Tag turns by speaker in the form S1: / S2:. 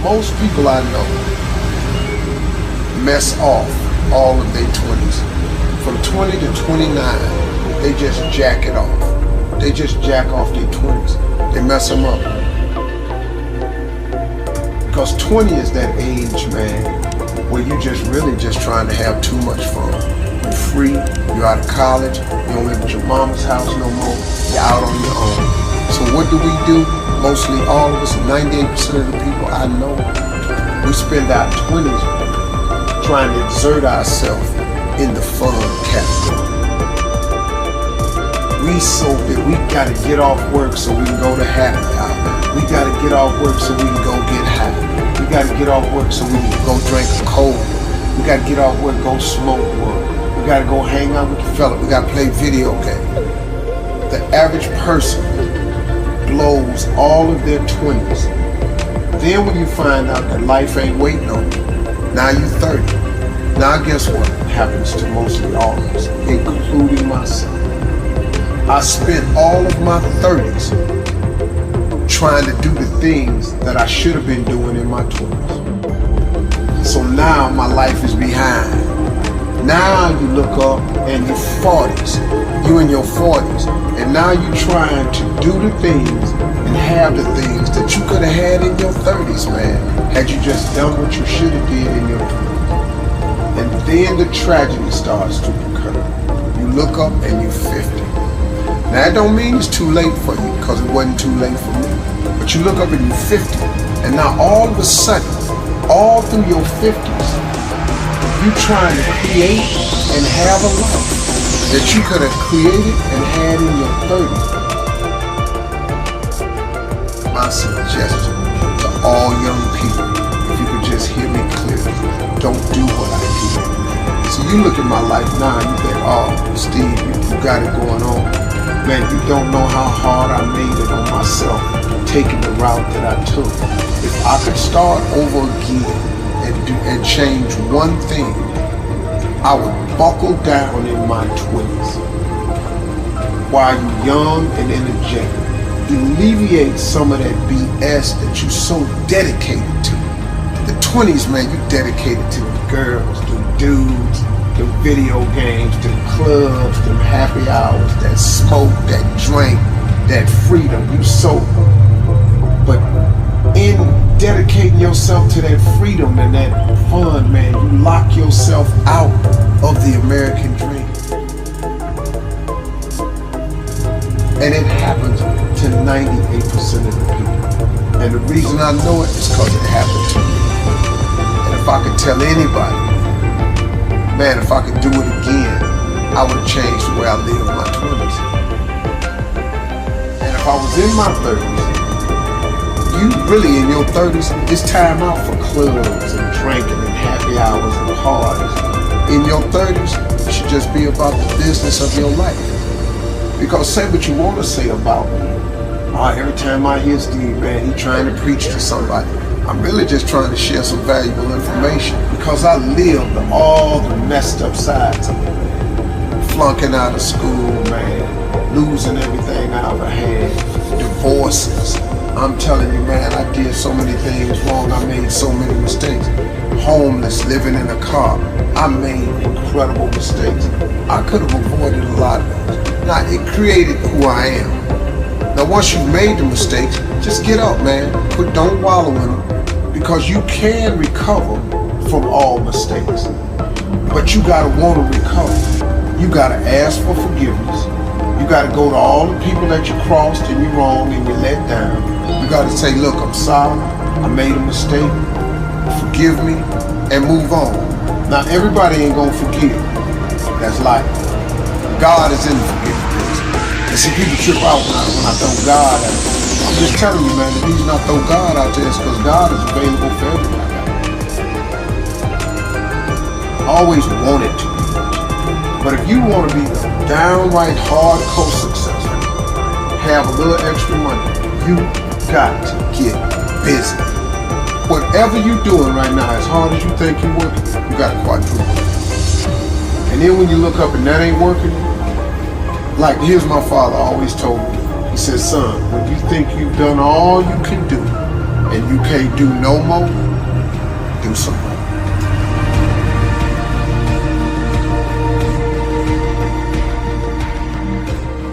S1: Most people I know mess off all of their 20s. From 20 to 29, they just jack it off. They just jack off their 20s. They mess them up. Because 20 is that age, man, where you just really just trying to have too much fun. You're free, you're out of college, you don't live at your mama's house no more, you're out on your own. So what do? Mostly all of us, 98% of the people I know, we spend our 20s trying to exert ourselves in the fun category. We gotta get off work so we can go to happy hour. We gotta get off work so we can go get high. We gotta get off work so we can go drink a cold. We gotta get off work, go smoke one. We gotta go hang out with the fella. We gotta play video games. The average person blows all of their 20s. Then when you find out that life ain't waiting on you, now you're 30. Now guess what happens to mostly all of us, including myself? I spent all of my 30s trying to do the things that I should have been doing in my 20s. So now my life is behind. Now you look up and you're 40s, you in your 40s, and now you're trying to do the things and have the things that you could have had in your 30s, man, had you just done what you should have did in your 20s. And then the tragedy starts to occur. You look up and you're 50. Now that don't mean it's too late for you, because it wasn't too late for me. But you look up and you're 50, and now all of a sudden, all through your 50s, you're trying to create and have a life that you could have created and had in your 30s. My suggestion to all young people, if you could just hear me clearly, don't do what I did. So you look at my life now and you think, oh, Steve, you got it going on. Man, you don't know how hard I made it on myself, taking the route that I took. If I could start over again and change one thing, I would buckle down in my 20s while you're young and energetic. Alleviate some of that BS that you're so dedicated to. The 20s, man, you're dedicated to the girls, the dudes, the video games, the clubs, the happy hours, that smoke, that drink, that freedom. You so, but in dedicating yourself to that freedom and that fun, man, you lock yourself out of the American dream. And it happens to 98% of the people. And the reason I know it is because it happened to me. And if I could tell anybody, man, if I could do it again, I would have changed the way I lived my 20s. And if I was in my 30s, you really in your 30s, it's time out for clubs and drinking and happy hours and parties. In your 30s, it should just be about the business of your life. Because say what you want to say about me. Every time I hear Steve, man, he trying to preach to somebody. I'm really just trying to share some valuable information because I lived all the messed up sides of it. Flunking out of school, man, losing everything I ever had, divorces. I'm telling you, man, I did so many things wrong. I made so many mistakes. Homeless, living in a car. I made incredible mistakes. I could have avoided a lot of those. Now, it created who I am. Now, once you've made the mistakes, just get up, man. Don't wallow in them, because you can recover from all mistakes. But you gotta want to recover. You gotta ask for forgiveness. You gotta go to all the people that you crossed and you wronged and you let down. You gotta say, look, I'm sorry. I made a mistake. Forgive me and move on. Now, everybody ain't gonna forgive. That's life. God is in the forgiveness. And see, people trip out when I throw God at them. I'm just telling you, man, the reason I throw God out there is because God is available for everybody. I always wanted to be. But if you want to be downright hardcore successful, have a little extra money, you got to get busy. Whatever you're doing right now, as hard as you think you're working, you got to quadruple. And then when you look up and that ain't working, like here's my father always told me, he said, son, when you think you've done all you can do and you can't do no more, do some more.